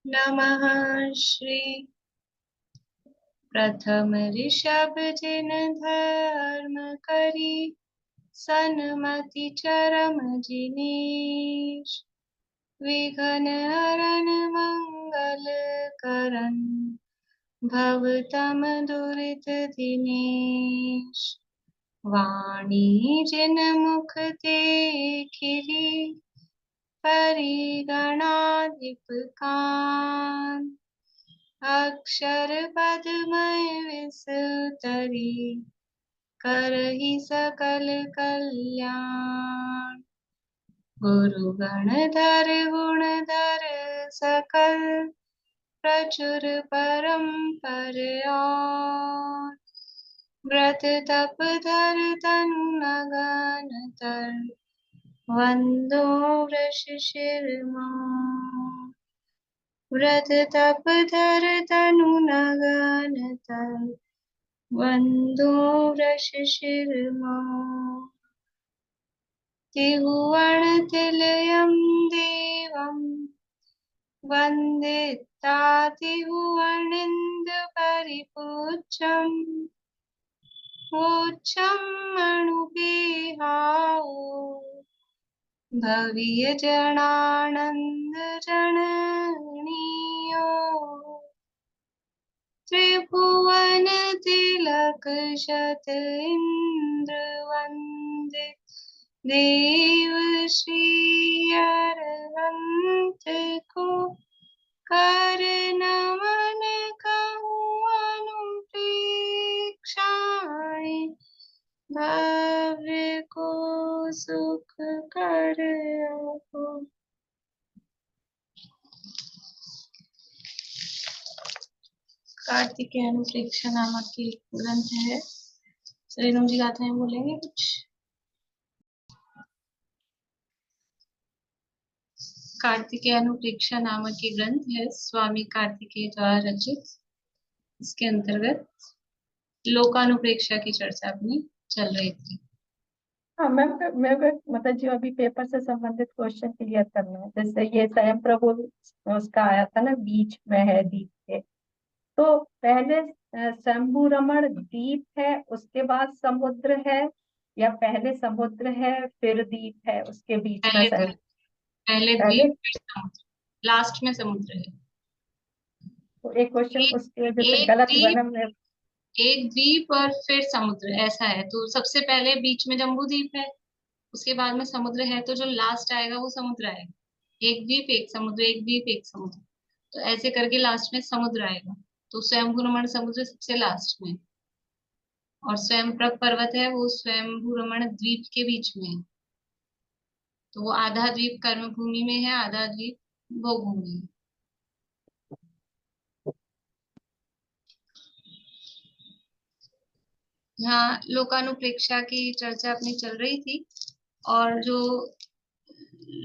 नमः। श्री प्रथम ऋषभ जिन धर्म करी, सन्मति चरम जिनेश। विघ्न हरन मंगल करन, भवतम दुरित दिनेश। वाणी जिन मुख ते खिली, परिगणाधिप कान। अक्षर पदमय विस्तरी, करहि सकल कल्याण। गुरु गणधर गुणधर सकल, प्रचुर परम्पर और। व्रत तप धर तन अगन तर, वंदो वृष शिरमौर। व्रत तप धर तनु नगन तर, वंदो वृष शिरमौर। त्रिभुवन तिलयं देवं, वन्दिता त्रिभुवनिन्द्र परिपूज्यम्। वोच्छं मणुगेहाओ, भव्य जनानंद जननीयो। त्रिभुवन तिलक शत इंद्र वंदित, देव श्री अरहंत को। कर नमन कहूँ अनुप्रेक्षाएं, भव्य को सुख कर आपो। कार्तिकेय अनुप्रेक्षा नामक की ग्रंथ है। रेणु जी गाथाएं बोलेंगे कुछ। कार्तिकेय अनुप्रेक्षा नामक की ग्रंथ है, स्वामी कार्तिकेय द्वारा रचित। इसके अंतर्गत लोकानुप्रेक्षा की चर्चा अपनी चल रही थी। हाँ मैम, मतलब जो अभी पेपर से संबंधित क्वेश्चन क्लियर करना है। जैसे ये स्वयं प्रभु उसका आया था ना, बीच में है द्वीप के। तो पहले शंभु रमण द्वीप है, उसके बाद समुद्र है, या पहले समुद्र है फिर द्वीप है, उसके बीच में पहले पहले पहले। द्वीप फिर समुद्र, लास्ट में समुद्र है। तो एक क्वेश्चन एक उसके वजह से एक गलत हुआ द्वीप ना मैं। एक द्वीप और फिर समुद्र ऐसा है। तो सबसे पहले बीच में जम्बू द्वीप है, उसके बाद में समुद्र है, तो जो लास्ट आएगा वो समुद्र आएगा। एक द्वीप एक समुद्र, एक द्वीप एक समुद्र, तो ऐसे करके लास्ट में समुद्र आएगा। तो स्वयंभू समुद्र सबसे लास्ट में, और स्वयंप्रभ पर्वत है वो स्वयंभू द्वीप के बीच में है। तो वो आधा द्वीप कर्म भूमि में है, आधा द्वीप भोग भूमि में। यहाँ लोकानुप्रेक्षा की चर्चा अपनी चल रही थी। और जो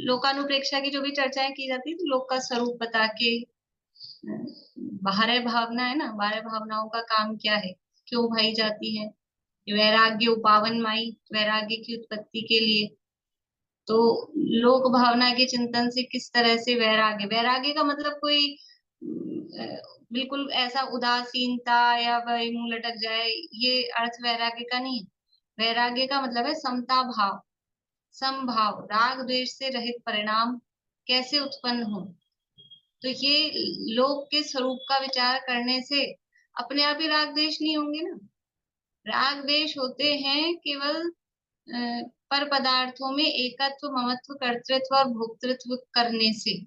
लोकानुप्रेक्षा की जो भी चर्चाएं की जाती है, तो लोक का स्वरूप बता के, बारह भावना है ना, बारह भावनाओं का काम क्या है, क्यों भाई जाती है। वैराग्य उपावन माई, वैराग्य की उत्पत्ति के लिए। तो लोक भावना के चिंतन से किस तरह से वैराग्य, वैराग्य का मतलब कोई बिल्कुल ऐसा उदासीनता या वही मुंह लटक जाए, ये अर्थ वैराग्य का नहीं है। वैराग्य का मतलब है समता भाव, समभाव, राग द्वेष से रहित परिणाम कैसे उत्पन्न हो। तो ये लोक के स्वरूप का विचार करने से अपने आप ही राग द्वेष नहीं होंगे ना। राग द्वेष होते हैं केवल पर पदार्थों में एकत्व, ममत्व, कर्तृत्व और भोक्तृत्व करने से।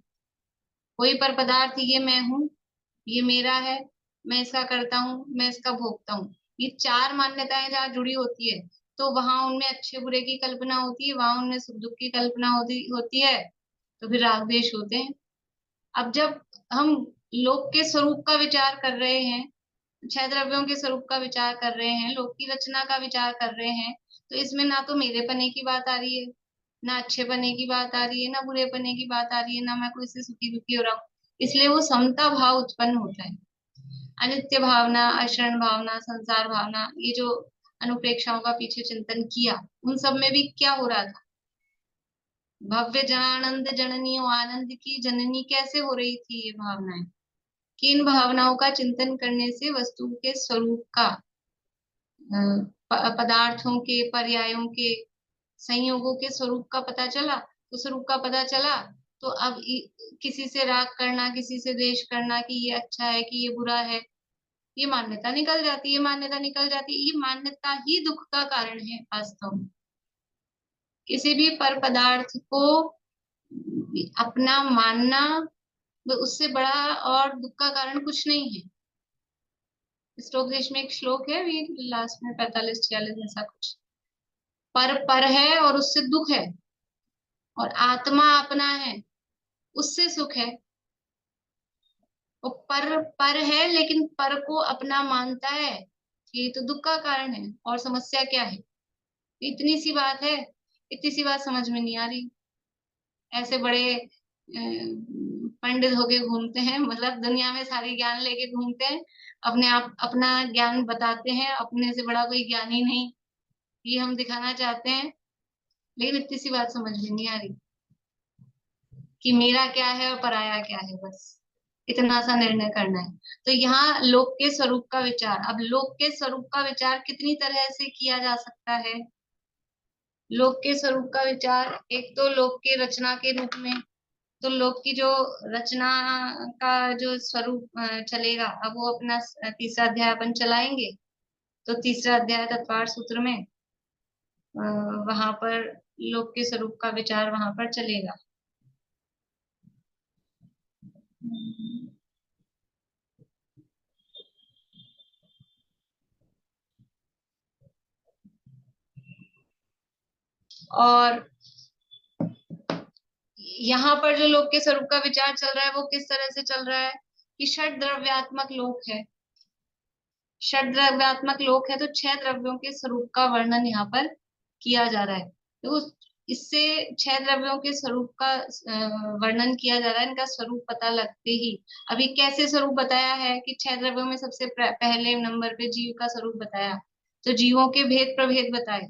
कोई पर पदार्थ ये मैं हूँ, ये मेरा है, मैं इसका करता हूँ, मैं इसका भोगता हूँ, ये चार मान्यताएं जहाँ जुड़ी होती है, तो वहां उनमें अच्छे बुरे की कल्पना होती है, वहां उनमें सुख दुख की कल्पना होती है। तो फिर राग द्वेष होते हैं। अब जब हम लोक के स्वरूप का विचार कर रहे हैं, छह द्रव्यों के स्वरूप का विचार कर रहे हैं, लोक की रचना का विचार कर रहे हैं, तो इसमें ना तो मेरे पने की बात आ रही है, ना अच्छे पने की बात आ रही है, ना बुरे पने की बात आ रही है, ना मैं कोई से सुखी दुखी हो रहा हूँ। इसलिए वो समता भाव उत्पन्न होता है। अनित्य भावना, अशरण भावना, संसार भावना, ये जो अनुप्रेक्षाओं का पीछे चिंतन किया, उन सब में भी क्या हो रहा था, भव्य जनानंद जननी आनंद की जननी कैसे हो रही थी ये भावनाएं, कि इन भावनाओं का चिंतन करने से वस्तु के स्वरूप का, पदार्थों के, पर्यायों के, संयोगों के स्वरूप का पता चला। तो स्वरूप का पता चला तो अब किसी से राग करना, किसी से द्वेष करना कि ये अच्छा है कि ये बुरा है, ये मान्यता निकल जाती है। ये मान्यता निकल जाती है, ये मान्यता ही दुख का कारण है वास्तव में। किसी भी पर पदार्थ को अपना मानना, उससे बड़ा और दुख का कारण कुछ नहीं है। श्लोक देश में एक श्लोक है, भी लास्ट में 45-46 ऐसा कुछ, पर है और उससे दुख है, और आत्मा अपना है उससे सुख है। वो पर है लेकिन पर को अपना मानता है, ये तो दुख का कारण है। और समस्या क्या है? इतनी सी बात है, इतनी सी बात समझ में नहीं आ रही। ऐसे बड़े पंडित होके घूमते हैं, मतलब दुनिया में सारे ज्ञान लेके घूमते हैं, अपने आप अपना ज्ञान बताते हैं, अपने से बड़ा कोई ज्ञान ही नहीं, ये हम दिखाना चाहते हैं। लेकिन इतनी सी बात समझ में नहीं आ रही कि मेरा क्या है और पराया क्या है, बस इतना सा निर्णय करना है। तो यहाँ लोक के स्वरूप का विचार, अब लोक के स्वरूप का विचार कितनी तरह से किया जा सकता है? लोक के स्वरूप का विचार, एक तो लोक के रचना के रूप में, तो लोक की जो रचना का जो स्वरूप चलेगा, अब वो अपना तीसरा अध्याय अपन चलाएंगे। तो तीसरा अध्याय तत्वार सूत्र में वहां पर लोक के स्वरूप का विचार वहां पर चलेगा। और यहाँ पर जो लोक के स्वरूप का विचार चल रहा है वो किस तरह से चल रहा है, कि षड द्रव्यात्मक लोक है। षड द्रव्यात्मक लोक है तो छह द्रव्यों के स्वरूप का वर्णन यहाँ पर किया जा रहा है। तो इससे छह द्रव्यों के स्वरूप का वर्णन किया जा रहा है, इनका स्वरूप पता लगते ही। अभी कैसे स्वरूप बताया है कि छह द्रव्यों में सबसे पहले नंबर पे जीव का स्वरूप बताया, तो जीवों के भेद प्रभेद बताए।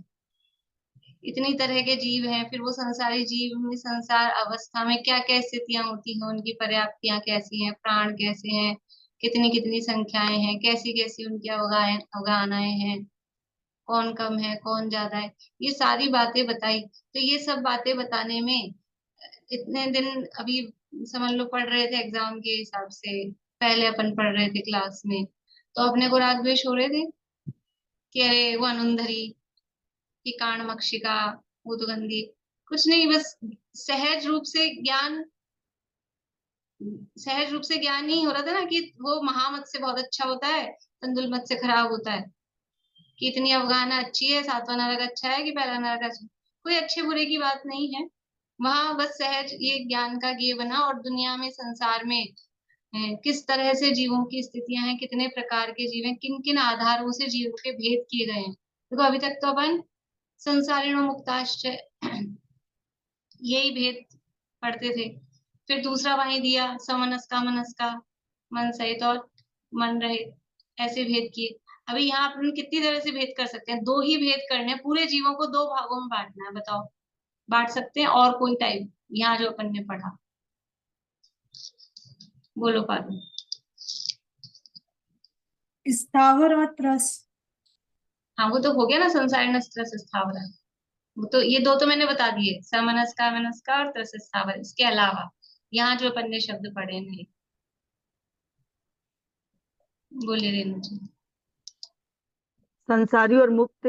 इतनी तरह के जीव हैं, फिर वो संसारी जीव में संसार अवस्था में क्या क्या स्थितियां होती हैं, उनकी पर्याप्तियां कैसी हैं, प्राण कैसे हैं, कितनी कितनी संख्याएं हैं, कैसी कैसी उनकी अवगाहनाएं हैं, कौन कम है कौन ज्यादा है, ये सारी बातें बताई। तो ये सब बातें बताने में इतने दिन, अभी समझ लो पढ़ रहे थे एग्जाम के हिसाब से, पहले अपन पढ़ रहे थे क्लास में, तो अपने को राग द्वेष हो रहे थे कि अरे वो अनुंधरी की काण मक्षिका, उदगंधी, कुछ नहीं, बस सहज रूप से ज्ञान, सहज रूप से ज्ञान ही हो रहा था ना कि वो महामत से बहुत अच्छा होता है, तंदुल मत से खराब होता है, कि इतनी अवगाहना अच्छी है, सातवां नरक अच्छा है कि पहला नरक अच्छा है। कोई अच्छे बुरे की बात नहीं है वहां, बस सहज ये ज्ञान का ये बना। और दुनिया में संसार में किस तरह से जीवों की स्थितियां हैं, कितने प्रकार के जीव हैं, किन किन आधारों से जीवों के भेद किए गए हैं। देखो अभी तक तो अपन संसारिणो मुक्ताश्च यही भेद पढ़ते थे। फिर दूसरा वहीं दिया समनस्का मनस्का, मन सहित और मन रहित, ऐसे भेद किए। अभी यहाँ अपन कितनी तरह से भेद कर सकते हैं? दो ही भेद करने हैं, पूरे जीवों को दो भागों में बांटना है, बताओ बांट सकते हैं और कोई टाइप यहाँ जो अपन ने पढ़ा? बोलो पारू। स्थावर और त्रस। हाँ वो तो हो गया ना, संसार नस्त्र स्थावर, वो तो ये दो तो मैंने बता दिए, समनस्का मनस्का और त्रस स्थावर। इसके अलावा यहाँ जो अपन ने शब्द पढ़े नहीं, बोले रेणु जी। संसारी और मुक्त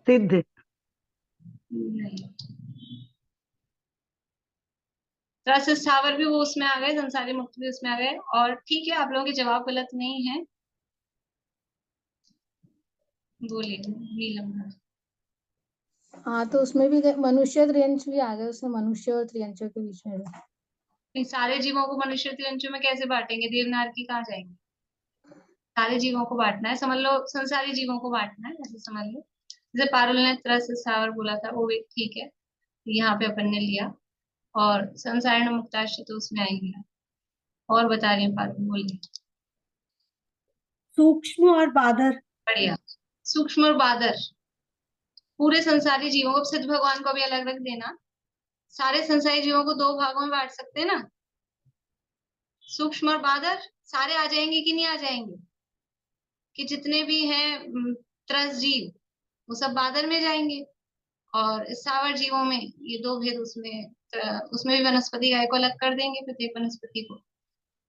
सिद्ध। नहीं, रस स्थावर भी वो उसमें आ गए, संसारी मुक्त भी उसमें आ गए। और ठीक है, आप लोगों के जवाब गलत नहीं है। बोलिए नीलम। हाँ तो उसमें भी मनुष्य त्रियंश भी आ गए, उसमें मनुष्य और त्रियंशों के बीच में भी। नहीं, सारे जीवों को मनुष्य त्रियंशों में कैसे बांटेंगे? देवनार की कहाँ जाएंगे? सारे जीवों को बांटना है, समझ लो संसारी जीवों को बांटना है, ऐसे समझ लो। जैसे पारुल ने त्रस स्थावर बोला था, वो भी ठीक है, यहाँ पे अपन ने लिया। और संसारिण मुक्ताश्च तो उसमें आ ही गया। और बता रही हूँ पारुल, बोलिए। सूक्ष्म और बादर। बढ़िया, सूक्ष्म और बादर, पूरे संसारी जीवों को, सिद्ध भगवान को भी अलग रख देना, सारे संसारी जीवों को दो भागों में बांट सकते हैं ना, सूक्ष्म और बादर। सारे आ जाएंगे कि नहीं आ जाएंगे, कि जितने भी हैं त्रस जीव वो सब बादर में जाएंगे। और स्थावर जीवों में ये दो भेद, उसमें भी वनस्पति गाय को अलग कर देंगे प्रत्येक वनस्पति को,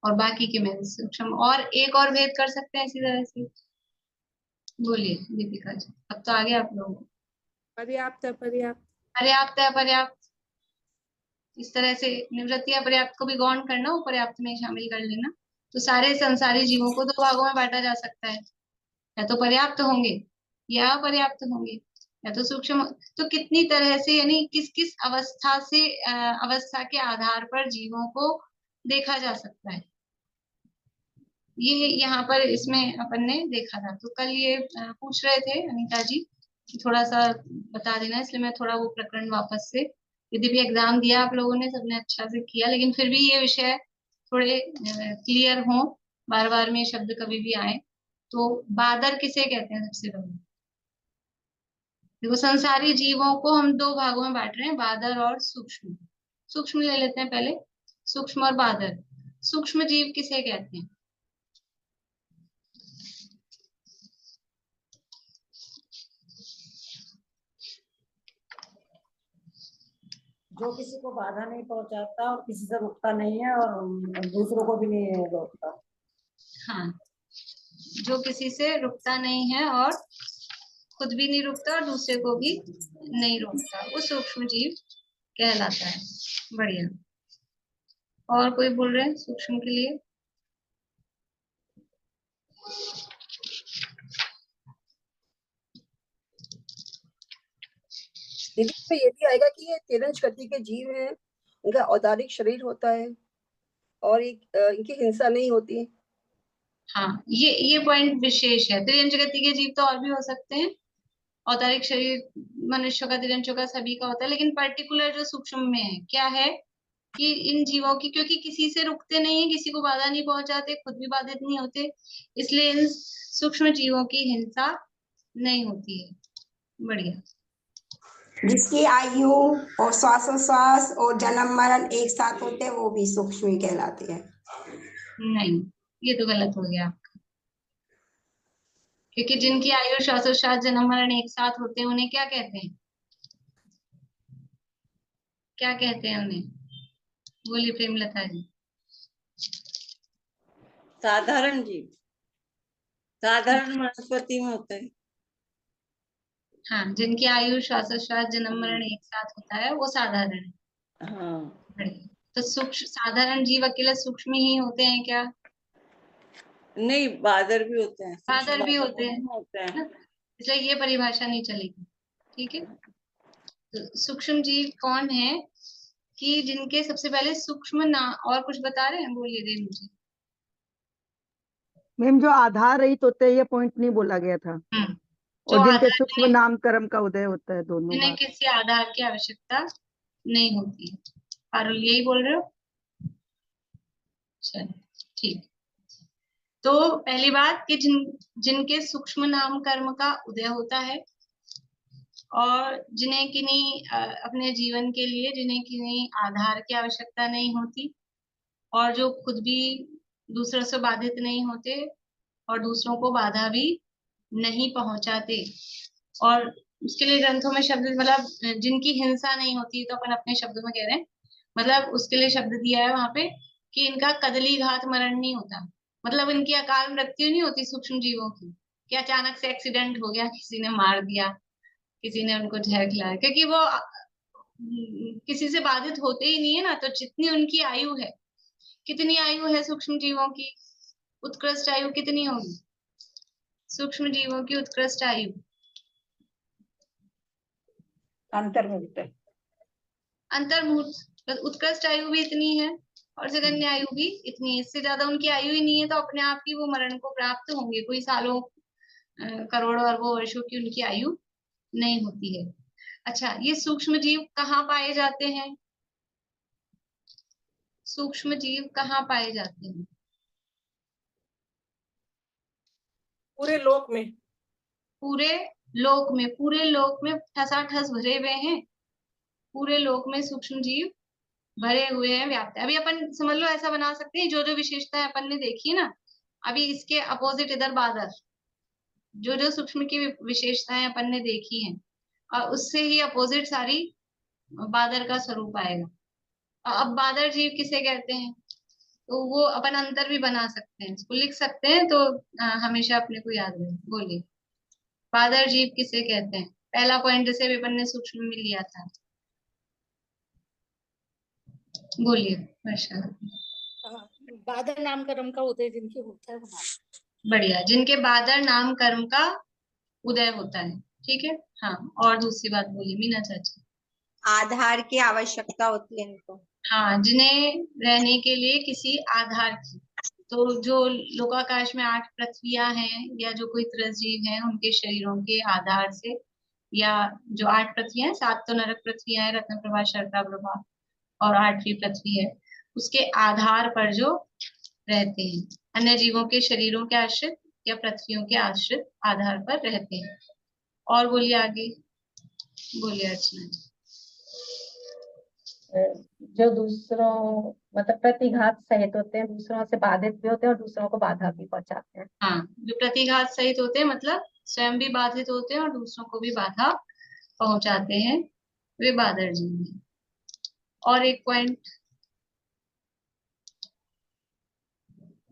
और बाकी के में सूक्ष्म। और एक और भेद कर सकते हैं इसी तरह से। बोलिए दीपिका जी, अब तो आगे आप लोग। पर्याप्त पर्याप्त पर्याप्त है, पर्याप्त इस तरह से निवृत्ति या पर्याप्त को भी गौण करना, वो पर्याप्त में शामिल कर लेना। तो सारे संसारी जीवों को दो भागों में बांटा जा सकता है, या तो पर्याप्त होंगे या अपर्याप्त होंगे, या तो सूक्ष्म। तो कितनी तरह से, यानी किस किस अवस्था से अवस्था के आधार पर जीवों को देखा जा सकता है, ये यहाँ पर इसमें अपन ने देखा था। तो कल ये पूछ रहे थे अनीता जी कि थोड़ा सा बता देना, इसलिए मैं थोड़ा वो प्रकरण वापस से, यदि भी एग्जाम दिया आप लोगों ने, सबने अच्छा से किया, लेकिन फिर भी ये विषय थोड़े क्लियर हो, बार बार में शब्द कभी भी आए। तो बादर किसे कहते हैं सबसे पहले? देखो, संसारी जीवों को हम दो भागों में बांट रहे हैं, बादर और सूक्ष्म। सूक्ष्म ले लेते हैं पहले, सूक्ष्म और बादर। सूक्ष्म जीव किसे कहते हैं? जो किसी को बाधा नहीं पहुंचाता और किसी से रुकता नहीं है और दूसरों को भी नहीं रोकता। हाँ, जो किसी से रुकता नहीं है और खुद भी नहीं रुकता और दूसरे को भी नहीं रोकता, वो सूक्ष्म जीव कहलाता है। बढ़िया। और कोई बोल रहे हैं सूक्ष्म के लिए? दीदी पे ये भी आएगा कि ये तिरंज गति के जीव हैं, इनका औदारिक शरीर होता है और इनकी हिंसा नहीं होती। हाँ, ये पॉइंट विशेष है। त्रियंज गति के जीव तो और भी हो सकते हैं, औदारिक शरीर मनुष्य का, तिरंजों का, सभी का होता है, लेकिन पर्टिकुलर जो सूक्ष्म में है क्या है कि इन जीवों की, क्योंकि किसी से रुकते नहीं है, किसी को बाधा नहीं पहुंचाते, खुद भी बाधित नहीं होते, इसलिए इन सूक्ष्म जीवों की हिंसा नहीं होती है। बढ़िया। जिसकी आयु और श्वासोश्वास और जन्म मरण एक साथ होते हैं वो भी सूक्ष्म ही कहलाते हैं। नहीं, ये तो गलत हो गया आपका, क्योंकि जिनकी आयु श्वासोश्वास जन्म मरण एक साथ होते हैं उन्हें क्या कहते हैं? क्या कहते हैं उन्हें? बोलिए प्रेमलता जी। साधारण जीव, साधारण वनस्पति में होता है। हाँ, जिनकी आयु श्वासोश्वास जन्म मरण एक साथ होता है वो साधारण है। हाँ, बढ़िया। तो सूक्ष्म साधारण जीव अकेले सूक्ष्म ही होते हैं क्या? नहीं, बादर भी होते हैं, बादर भी होते दोनों हैं होते हैं। ना? इसलिए ये परिभाषा नहीं चलेगी। ठीक है। तो सूक्ष्म जीव कौन है कि जिनके सबसे पहले सूक्ष्म ना, और कुछ बता रहे हैं? बोलिए रेणु जी। मैम जो आधार रहित होते हैं ये पॉइंट नहीं बोला गया था, जो और जिनके आधार, सूक्ष्म नाम कर्म का उदय होता है, दोनों जिन्हें बात। किसी आधार की आवश्यकता नहीं होती है। पारुल यही बोल रहे हो? चलो ठीक। तो पहली बात कि जिनके सूक्ष्म नाम कर्म का उदय होता है, और जिन्हें किन्हीं अपने जीवन के लिए जिन्हें किन्हीं आधार की आवश्यकता नहीं होती, और जो खुद भी दूसरों से बाधित नहीं होते और दूसरों को बाधा भी नहीं पहुंचाते। और उसके लिए ग्रंथों में शब्द, मतलब जिनकी हिंसा नहीं होती, तो अपन अपने शब्दों में कह रहे हैं, मतलब उसके लिए शब्द दिया है वहां पे कि इनका कदली घात मरण नहीं होता, मतलब इनकी अकाल मृत्यु नहीं होती सूक्ष्म जीवों की, कि अचानक से एक्सीडेंट हो गया, किसी ने मार दिया, किसी ने उनको जहर खिलाया, क्योंकि वो किसी से बाधित होते ही नहीं है ना। तो जितनी उनकी आयु है, कितनी आयु है सूक्ष्म जीवों की? उत्कृष्ट आयु कितनी होगी सूक्ष्म जीवों की? उत्कृष्ट आयु अंतर्मुक्त अंतर्मुहूर्त, उत्कृष्ट आयु भी इतनी है और जगन्य आयु भी इतनी है। इससे ज्यादा उनकी आयु ही नहीं है, तो अपने आप ही वो मरण को प्राप्त होंगे। कोई सालों करोड़ों अरबों वर्षों की उनकी आयु नहीं होती है। अच्छा, ये सूक्ष्म जीव कहाँ पाए जाते हैं? सूक्ष्म जीव कहाँ पाए जाते हैं? पूरे लोक में। पूरे लोक में। पूरे लोक में ठसाठस भरे हुए हैं, पूरे लोक में सूक्ष्म जीव भरे हुए हैं, व्याप्त है। अभी अपन समझ लो ऐसा बना सकते हैं, जो जो विशेषताएं अपन ने देखी ना, अभी इसके अपोजिट इधर बादर, जो जो सूक्ष्म की विशेषताएं अपन ने देखी हैं, और उससे ही अपोजिट सारी बादर का स्वरूप आएगा। अब बादर जीव किसे कहते हैं, तो वो अपन अंतर भी बना सकते हैं, इसको लिख सकते हैं, तो हमेशा अपने को याद रहे। बोलिए, बादर जीव किसे कहते हैं? पहला पॉइंट जैसे अपन ने सूक्ष्म में लिया था, बोलिए वर्षा। बादल नाम कर्म का उदय जिनके होता है वो। बढ़िया, जिनके बादर नाम कर्म का उदय होता है, ठीक है। हाँ, और दूसरी बात बोलिए मीना चाची। आधार की आवश्यकता होती है इनको। हाँ, जिन्हें रहने के लिए किसी आधार की, तो जो लोकाकाश में 8 पृथ्वियां हैं, या जो कोई त्रसजीव हैं, उनके शरीरों के आधार से, या जो 8 पृथ्वियां हैं, 7 तो नरक पृथ्वियां हैं, रत्न प्रभा, शर्ता प्रभा, और 8वीं पृथ्वी है, उसके आधार पर जो रहते हैं, अन्य जीवों के शरीरों के आश्रित या पृथ्वियों के आश्रित आधार पर रहते हैं। और बोलिए आगे, बोलिए अर्चना जी। जो दूसरों मतलब प्रतिघात सहित होते हैं, दूसरों से बाधित भी होते हैं और दूसरों को बाधा भी पहुंचाते हैं। हाँ, जो प्रतिघात सहित होते हैं मतलब स्वयं भी बाधित होते हैं और दूसरों को भी बाधा पहुंचाते हैं, वे बादर जीव हैं। और एक पॉइंट,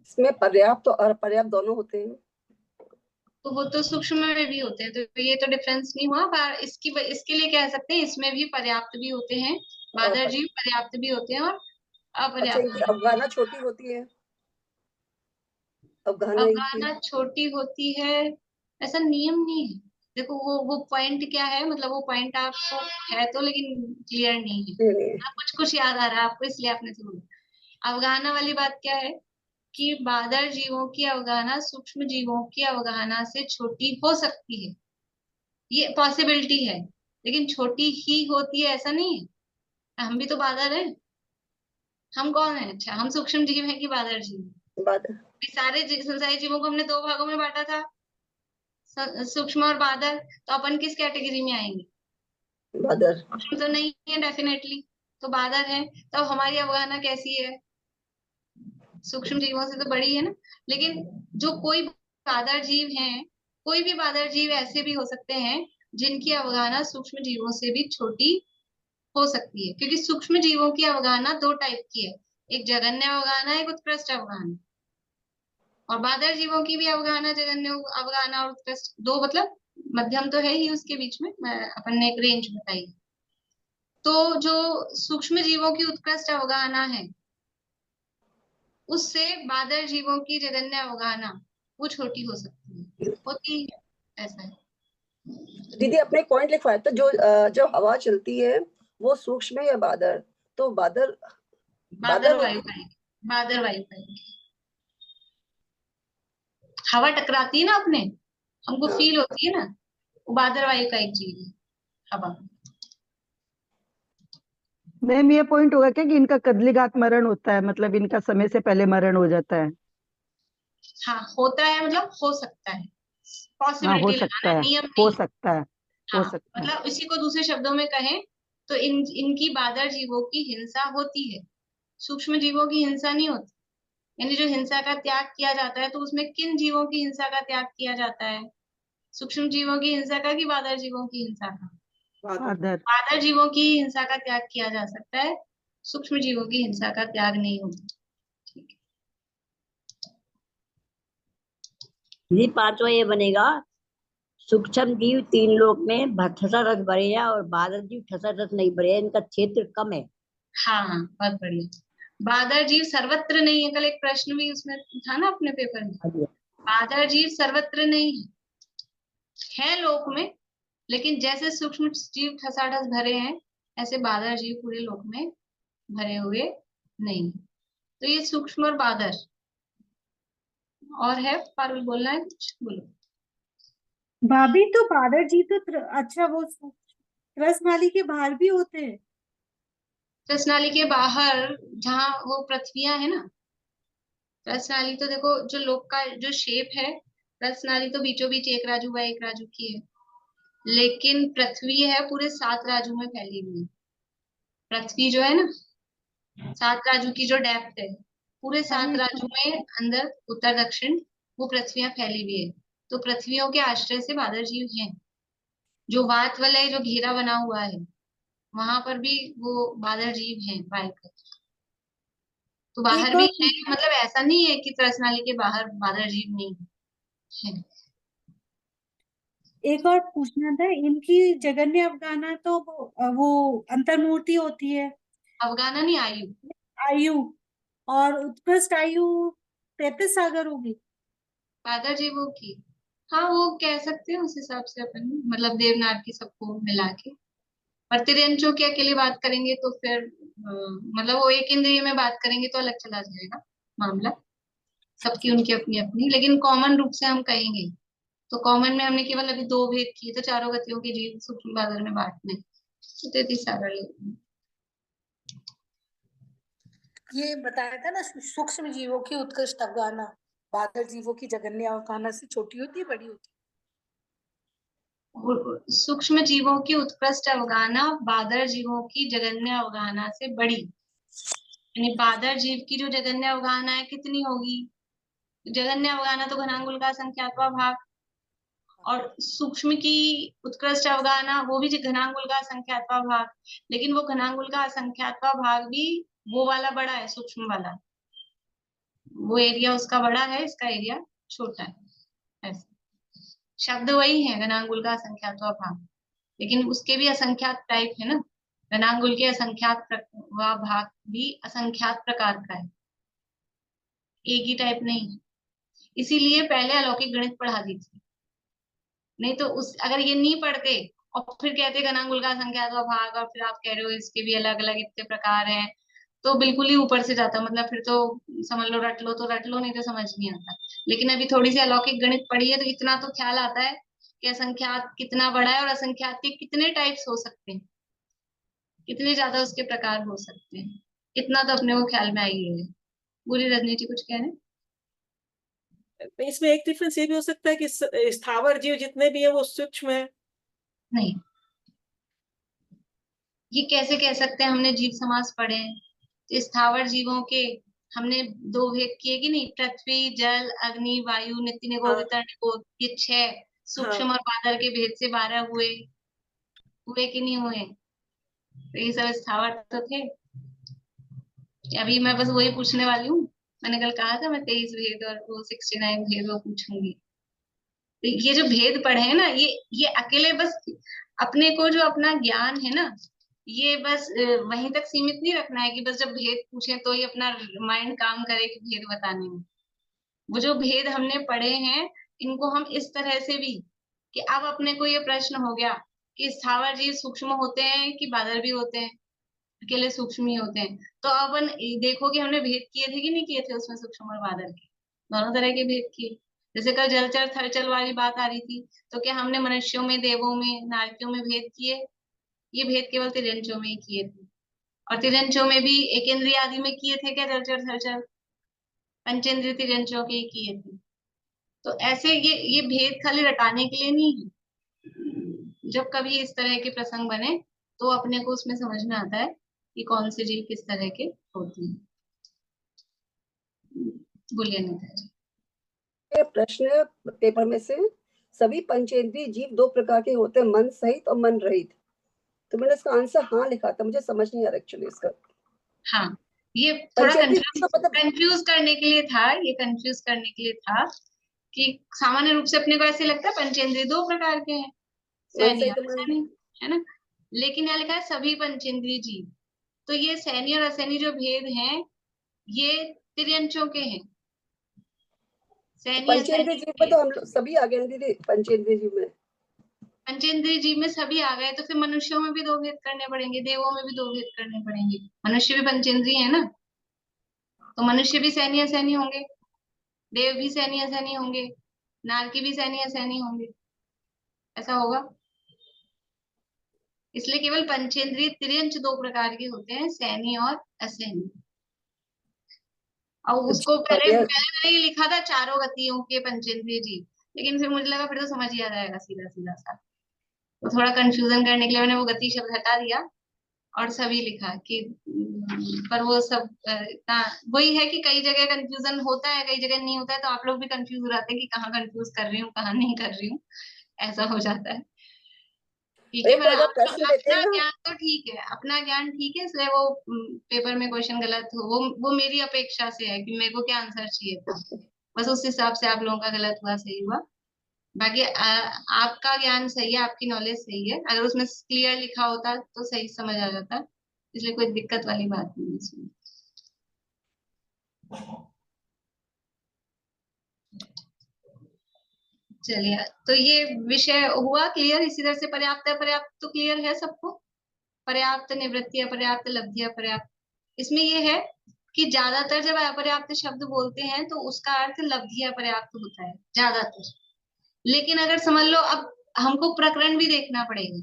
इसमें पर्याप्त और अपर्याप्त दोनों होते हैं। तो वो तो सूक्ष्म में भी होते हैं, तो ये तो डिफरेंस नहीं हुआ, पर इसके लिए कह सकते हैं इसमें भी पर्याप्त भी होते हैं, बादर जीव पर्याप्त भी होते हैं और अच्छा, अपर्याप्त। इनकी अवगाहना छोटी होती है, अवगाहना इनकी अवगाहना छोटी होती है, ऐसा नियम नहीं है। देखो वो पॉइंट क्या है, मतलब वो पॉइंट आपको है तो, लेकिन क्लियर नहीं है। कुछ कुछ याद आ रहा है आपको, इसलिए आपने सुना। अवगाहना वाली बात क्या है कि बादर जीवों की अवगाहना सूक्ष्म जीवों की अवगाहना से छोटी हो सकती है, ये पॉसिबिलिटी है, लेकिन छोटी ही होती है ऐसा नहीं है। हम भी तो बादर हैं। हम कौन है? अच्छा, हम सूक्ष्म जीव हैं कि बादर जीव? बादर। सारे संसारी जीवों को हमने 2 भागों में बांटा था, सूक्ष्म और बादर, तो अपन किस कैटेगरी में आएंगे? बादर। सूक्ष्म तो नहीं है डेफिनेटली, तो बादर है। तो हमारी अवगाहना कैसी है? सूक्ष्म जीवों से तो बड़ी है ना। लेकिन जो कोई बादर जीव हैं, कोई भी बादर जीव ऐसे भी हो सकते हैं जिनकी अवगाहना सूक्ष्म जीवों से भी छोटी हो सकती है, क्योंकि सूक्ष्म जीवों की अवगाहना 2 टाइप की है, एक जघन्य अवगाहना, एक उत्कृष्ट अवगाहना। और बादर जीवों की भी अवगाहना जघन्य अवगाहना और उत्कृष्ट, 2 मतलब मध्यम तो है ही उसके बीच में, अपन ने एक रेंज बताई। तो जो सूक्ष्म जीवों की उत्कृष्ट अवगाहना है, उससे बादर जीवों की जघन्य अवगाहना वो छोटी हो सकती है, होती है, ऐसा है। दीदी अपने पॉइंट लिखवाया था, जो हवा चलती है वो सूक्ष्म है या बादर? तो बादर वायु पाएगी, बादर वायु पाएगी। हवा टकराती है ना अपने, हमको फील होती है ना, वो बादर वायु का एक जीव है, हवा। मैम ये पॉइंट होगा क्या कि इनका कदलीघात मरण होता है, मतलब इनका समय से पहले मरण हो जाता है? हाँ, होता है मतलब हो सकता है, हाँ, पॉसिबिलिटी हो लगाना, सकता है, नियम हो नहीं। सकता है, हो हाँ, सकता है। मतलब इसी को दूसरे शब्दों में कहें तो इनकी बादर जीवों की हिंसा होती है, सूक्ष्म जीवों की हिंसा नहीं होती। यानी जो हिंसा का त्याग किया जाता है, तो उसमें किन जीवों की हिंसा का त्याग किया जाता है? सूक्ष्म जीवों की हिंसा का कि बादर जीवों की हिंसा का? बादर। बादर जीवों की हिंसा का त्याग किया जा सकता है, सूक्ष्म जीवों की हिंसा का त्याग नहीं होगा। ये पांचवा ये बनेगा, सूक्ष्म जीव 3 लोक में ठसा रस भरे हैं और बादर जीव ठसा रस नहीं भरे हैं, इनका क्षेत्र कम है। हाँ, बहुत बढ़िया। बादर जीव सर्वत्र नहीं है, कल एक प्रश्न भी उसमें था ना अपने पेपर में। बादर जीव सर्वत्र नहीं है लोक में, लेकिन जैसे सूक्ष्म जीव ठसाठस भरे हैं, ऐसे बादर जीव पूरे लोक में भरे हुए नहीं। तो ये सूक्ष्म और बादर। और है पारुल, बोलना है कुछ? बोलो। भाभी तो बादर जी तो अच्छा वो रसनाली के बाहर भी होते हैं? रसनाली के बाहर जहाँ वो पृथ्वियां है ना, रसनाली तो देखो जो लोक का जो शेप है, रसनाली तो बीचों बीच एक राजू व एक राजू की है, लेकिन पृथ्वी है पूरे 7 राजू में फैली हुई। पृथ्वी जो है ना, 7 राजू की जो डेप्थ है, पूरे 7 राजू में अंदर उत्तर दक्षिण वो पृथ्वियां फैली हुई है। तो पृथ्वियों के आश्रय से बादल जीव हैं। जो वात वलय जो घेरा बना हुआ है, वहां पर भी वो बादल जीव हैं पाए। तो बाहर एक भी और है, मतलब ऐसा नहीं है कि तरसनाली के बाहर बादल जीव नहीं है। एक और पूछना था, इनकी जगन्य अवगाना तो वो अंतर्मूर्ति होती है, अवगाना नहीं, आयु। आयु, और उत्कृष्ट आयु 33 सागर होगी। बादल जीवों की, हाँ वो कह सकते हैं उस हिसाब से अपन, मतलब देवनाग की सबको मिला के। पर तिर्यंचों की अकेले बात करेंगे तो फिर मतलब वो एक इंद्रिय में बात करेंगे तो अलग चला जाएगा मामला, सबकी उनकी अपनी अपनी। लेकिन कॉमन रूप से हम कहेंगे तो कॉमन में हमने केवल अभी 2 भेद किए, तो चारों गतियों के जीव सूक्ष्म बादल में बांटने, तो 33 सागर लेंगे। ये बताया था ना, सूक्ष्म जीवों की उत्कृष्ट अवगाना बादल जीवों की जगन्य अवगाना से छोटी होती है, बड़ी होती सूक्ष्म जीवों की उत्कृष्ट अवगाना बादल जीवों की जगन्य अवगाना से बड़ी, यानी बादल जीव की जो जगन्य अवगाना है कितनी होगी? जगन्य अवगाना तो घनांगुल का संख्यात्वा भाग, और सूक्ष्म की उत्कृष्ट अवगाना वो भी घनांगुल का संख्यात्वा भाग, लेकिन वो घनांगुल का संख्यात्वा भाग भी वो वाला बड़ा है, सूक्ष्म वाला, वो एरिया उसका बड़ा है, इसका एरिया छोटा है। ऐसे शब्द वही है, घनांगुल का असंख्यात्वा भाग, लेकिन उसके भी असंख्यात टाइप है ना। घनांगुल के असंख्यात भाग भी असंख्यात प्रकार का है, एक ही टाइप नहीं है। इसीलिए पहले अलौकिक गणित पढ़ा दी थी, नहीं तो उस अगर ये नहीं पढ़ते और फिर कहते घनांगुल का असंख्यात्वा भाग, और फिर आप कह रहे हो इसके भी अलग अलग इतने प्रकार हैं, तो बिल्कुल ही ऊपर से जाता, मतलब फिर तो समझ लो रट लो तो रट लो, नहीं तो समझ नहीं आता। लेकिन अभी थोड़ी सी अलौकिक गणित पढ़ी है तो इतना तो ख्याल आता है कि असंख्यात कितना बड़ा है और असंख्यात के कितने टाइप्स हो सकते हैं, कितने ज्यादा उसके प्रकार हो सकते हैं, इतना तो अपने को ख्याल में आई है। पूरी राजनीति कुछ कह रहे हैं? है। इसमें एक डिफरेंस ये भी हो सकता है कि स्थावर जीव जितने भी है वो सूक्ष्म है। नहीं, ये कैसे कह सकते हैं? हमने जीव समास पढ़े हैं, तो स्थावर जीवों के हमने 2 भेद किए कि नहीं, पृथ्वी जल अग्नि वायु नित्य निगोग हाँ, इतर निगोग, ये 6 सूक्ष्म हाँ, और बादल के भेद से 12 हुए, हुए कि नहीं हुए? तो ये सब स्थावर तो थे। अभी मैं बस वही पूछने वाली हूँ, मैंने कल कहा था मैं 23 भेद और वो 69 भेद वो पूछूंगी। तो ये जो भेद पढ़े हैं ना, ये अकेले बस अपने को जो अपना ज्ञान है ना, ये बस वहीं तक सीमित नहीं रखना है कि बस जब भेद पूछे तो ही अपना माइंड काम करे कि भेद बताने में। वो जो भेद हमने पढ़े हैं, इनको हम इस तरह से भी, कि अब अपने को ये प्रश्न हो गया कि स्थावर जीव सूक्ष्म होते हैं कि बादल भी होते हैं? अकेले सूक्ष्म ही होते हैं। तो अपन देखो कि हमने भेद किए थे कि नहीं किए थे उसमें, सूक्ष्म और बादल के दोनों तरह के भेद किए। जैसे कल जलचर थलचल वाली बात आ रही थी, तो क्या हमने मनुष्यों में, देवों में, नारकियों में भेद किए? ये भेद केवल तिर्यंचों में ही किए थे। और तिर्यंचों में भी एक इंद्रिय आदि में किए थे क्या जलचर थलचल? पंचेंद्रिय तिर्यंचों के ही किए थे। तो ऐसे ये भेद खाली रटाने के लिए नहीं है, जब कभी इस तरह के प्रसंग बने तो अपने को उसमें समझ में आता है कि कौन से जीव किस तरह के होते हैं। बोलिए नेता जी। ये प्रश्न पेपर में से, सभी पंचेंद्रिय जीव 2 प्रकार के होते हैं, मन सहित और मन रहित। तो मैंने इसका आंसर हाँ लिखा था, मुझे समझ नहीं आ रहा एक्चुअली इसका। हाँ, ये थोड़ा पंचेंद्रिय जीव का मतलब कंफ्यूज करने के लिए था, ये कंफ्यूज करने के लिए था कि सामान्य रूप से अपने को ऐसे लगता है पंचेंद्रिय 2 प्रकार के हैं, मन सैनी सहित और और मन, असैनी, है ना। लेकिन यहाँ लिखा है सभी पंचेंद्रिय जीव, तो ये सैनी और असैनी जो भेद हैं ये तिर्यंचों के हैं। सैनी पंचेंद्रिय असैनी जीव में के, तो हम लोग सभी आ गए ना दीदी, पंचेंद्रिय जीव में। पंचेंद्रिय जीव में सभी आ गए, तो फिर मनुष्यों में भी 2 भेद करने पड़ेंगे, देवों में भी 2 भेद करने पड़ेंगे। मनुष्य भी पंचेंद्रिय है ना, तो मनुष्य भी सैनी असैनी होंगे, देव भी सैनी असैनी होंगे, नारकी भी सैनी असैनी होंगे, ऐसा होगा। इसलिए केवल पंचेंद्रिय तिर्यंच 2 प्रकार के होते हैं, सैनी और असैनी। और उसको अच्छा, पहले यह पहले मैंने ये लिखा था चारों गतियों के पंचेंद्रिय जीव, लेकिन फिर मुझे लगा फिर तो समझ ही आ जाएगा सीधा सीधा सा, तो थोड़ा कंफ्यूजन करने के लिए मैंने वो गति शब्द हटा दिया और सभी लिखा कि पर वो सब इतना वही है कि कई जगह कंफ्यूजन होता है, कई जगह नहीं होता है, तो आप लोग भी कंफ्यूज हो जाते हैं कि कहाँ कंफ्यूज कर रही हूँ, कहाँ नहीं कर रही हूँ, ऐसा हो जाता है। ठीक है, एक मतलब अगर प्रश्न देते अपना हैं ना, ज्ञान तो ठीक है, अपना ज्ञान ठीक है, इसलिए वो पेपर में क्वेश्चन गलत हो, वो मेरी अपेक्षा से है कि मेरे को क्या आंसर चाहिए था, बस उस हिसाब से आप लोगों का गलत हुआ, सही हुआ। बाकी आपका ज्ञान सही है, आपकी नॉलेज सही है, अगर उसमें क्लियर लिखा होता तो सही समझ आ जाता, इसलिए कोई दिक्कत वाली बात नहीं है इसमें। चलिए, तो ये विषय हुआ क्लियर, इसी तरह से पर्याप्त है, पर्याप्त तो क्लियर है सबको, पर्याप्त, निवृत्ति, अपर्याप्त, लब्धि, अपर्याप्त। इसमें ये है कि ज्यादातर जब अपर्याप्त शब्द बोलते हैं तो उसका अर्थ लब्धि अपर्याप्त होता है ज्यादातर। लेकिन अगर समझ लो, अब हमको प्रकरण भी देखना पड़ेगा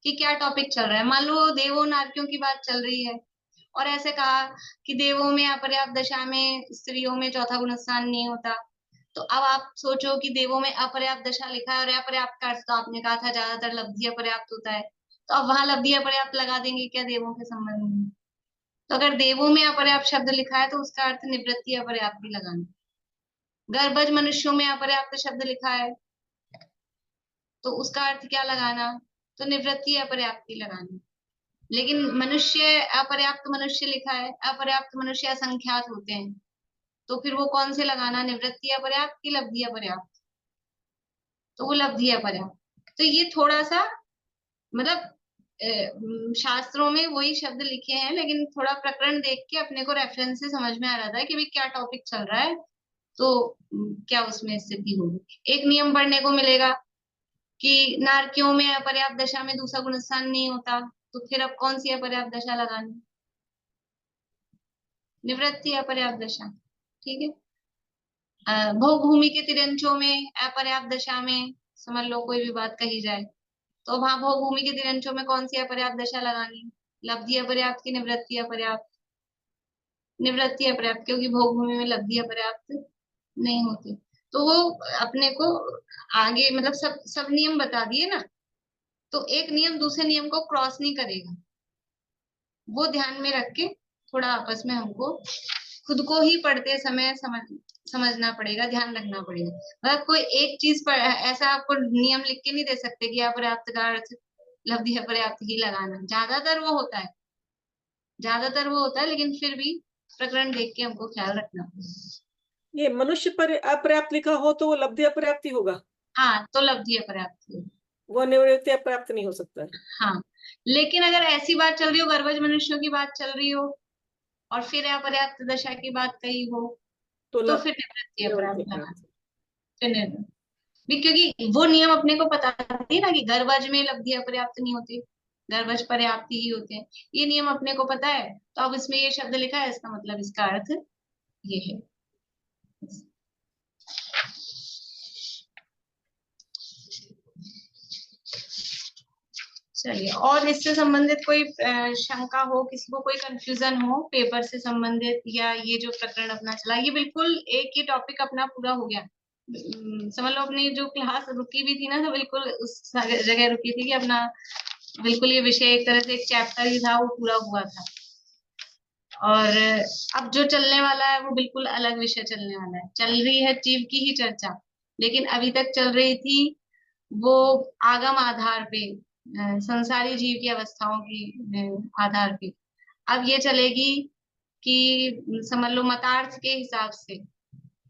कि क्या टॉपिक चल रहा है। मान लो देवों नारकियों की बात चल रही है और ऐसे कहा कि देवों में अपर्याप्त दशा में स्त्रियों में चौथा गुणस्थान नहीं होता, तो अब आप सोचो कि देवों में अपर्याप्त दशा लिखा है और अपर्याप्त का अर्थ तो आपने कहा था ज्यादातर लब्धि अपर्याप्त होता है, तो अब वहां लब्धि अपर्याप्त लगा देंगे क्या देवों के संबंध में? तो अगर देवों में अपर्याप्त शब्द लिखा है तो उसका अर्थ निवृत्ति अपर्याप्त भी लगाना। गर्भज मनुष्यों में अपर्याप्त शब्द लिखा है तो उसका अर्थ क्या लगाना? तो निवृत्ति अपर्याप्ति लगानी। लेकिन मनुष्य, अपर्याप्त मनुष्य लिखा है, अपर्याप्त मनुष्य असंख्यात होते हैं, तो फिर वो कौन से लगाना, निवृत्ति अपर्याप्त की लब्धि अपर्याप्त? तो वो लब्धि अपर्याप्त। तो ये थोड़ा सा मतलब शास्त्रों में वही शब्द लिखे हैं, लेकिन थोड़ा प्रकरण देख के अपने को रेफरेंस से समझ में आ जाता है कि भाई क्या टॉपिक चल रहा है, तो क्या उसमें स्थिति होगी। एक नियम पढ़ने को मिलेगा कि नारकियों में अपर्याप्त दशा में दूसरा गुणस्थान नहीं होता, तो फिर अब कौन सी अपर्याप्त दशा लगानी? निवृत्ति अपर्याप्त दशा। ठीक है, भोग भूमि के तिरंचों में अपर्याप्त दशा में समझ लो कोई भी बात कही जाए, तो वहां भोग भूमि के तिरंचों में कौन सी अपर्याप्त दशा लगानी? लब्धि अपर्याप्त की निवृत्ति अपर्याप्त? निवृत्ति अपर्याप्त, क्योंकि भोग भूमि में लब्धि अपर्याप्त नहीं होती। तो वो अपने को आगे मतलब सब नियम बता दिए ना, तो एक नियम दूसरे नियम को क्रॉस नहीं करेगा, वो ध्यान में रख के थोड़ा आपस में हमको खुद को ही पढ़ते समय समझना पड़ेगा, ध्यान रखना पड़ेगा। मतलब कोई एक चीज पर ऐसा आपको नियम लिख के नहीं दे सकते कि अपर्याप्त का अर्थ लब्धि अपर्याप्त ही लगाना। ज्यादातर वो होता है, लेकिन फिर भी प्रकरण देख के हमको ख्याल रखना पड़ेगा। ये मनुष्य पर अपर्याप्त लिखा हो तो वो लब्धि अपर्याप्त ही होगा। हाँ, तो लब्धि अपर्याप्त होगा, वो निवृत्ति अपर्याप्त नहीं हो सकता है। हाँ, लेकिन अगर ऐसी बात चल रही हो, गर्भज मनुष्यों की बात चल रही हो और फिर अपर्याप्त दशा की बात कही हो, तो फिर निवृत्ति अपर्याप्त लगाना। फिर भी, क्योंकि वो नियम अपने को पता है ना कि गर्भज में लब्धि अपर्याप्त नहीं होती, गर्भज पर्याप्त ही होते हैं, ये नियम अपने को पता है। तो अब इसमें ये शब्द लिखा है, इसका मतलब इसका अर्थ ये है। चलिए, और इससे संबंधित कोई शंका हो, किसी को कोई कंफ्यूजन हो पेपर से संबंधित, या ये जो प्रकरण अपना चला, ये बिल्कुल एक ही टॉपिक अपना पूरा हो गया। समझ लो अपनी जो क्लास रुकी भी थी ना, तो बिल्कुल उस जगह रुकी थी कि अपना बिल्कुल ये विषय एक तरह से एक चैप्टर ही था, वो पूरा हुआ था। और अब जो चलने वाला है वो बिल्कुल अलग विषय चलने वाला है। चल रही है जीव की ही चर्चा, लेकिन अभी तक चल रही थी वो आगम आधार पे, संसारी जीव की अवस्थाओं की आधार पे। अब ये चलेगी कि समझ लो मतार्थ के हिसाब से,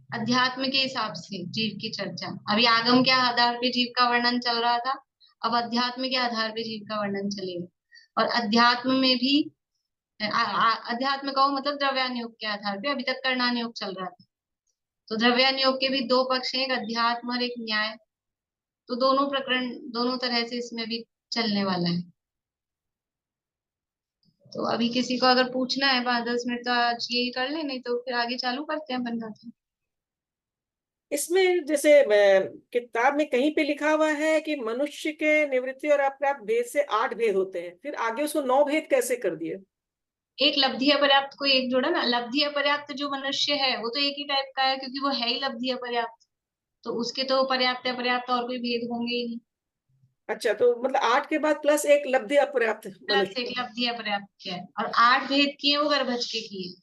अध्यात्म के हिसाब से जीव की चर्चा। अभी आगम के आधार पे जीव का वर्णन चल रहा था, अब अध्यात्म के आधार पे जीव का वर्णन चलेगा। और अध्यात्म में भी अध्यात्म का मतलब द्रव्यानुयोग के आधार पे, अभी तक कर्णानुयोग चल रहा था, तो द्रव्यानुयोग के भी दो पक्ष हैं, एक अध्यात्म और एक न्याय। तो दोनों प्रकरण दोनों तरह से इसमें भी चलने वाला है। तो अभी किसी को अगर पूछना है 5-10 मिनट तो आज यही कर ले, नहीं तो फिर आगे चालू करते हैं अपन का। इसमें जैसे किताब में कहीं पे लिखा हुआ है कि मनुष्य के निवृत्ति और अपर्याप्त भेद से 8 भेद होते हैं, फिर आगे उसको 9 भेद कैसे कर दिए? एक लब्धि अपर्याप्त को एक जोड़ा ना, लब्धि अपर्याप्त जो मनुष्य है वो तो एक ही टाइप का है, क्योंकि वो है ही लब्धि अपर्याप्त, तो उसके तो पर्याप्त अपर्याप्त और कोई भेद होंगे ही नहीं। अच्छा, तो मतलब 8 के बाद प्लस 1 लब्धि अपर्याप्त प्लस मनुष्य। 1 लब्धि अपर्याप्त किया है, और 8 भेद किए वो गर्भज के किए।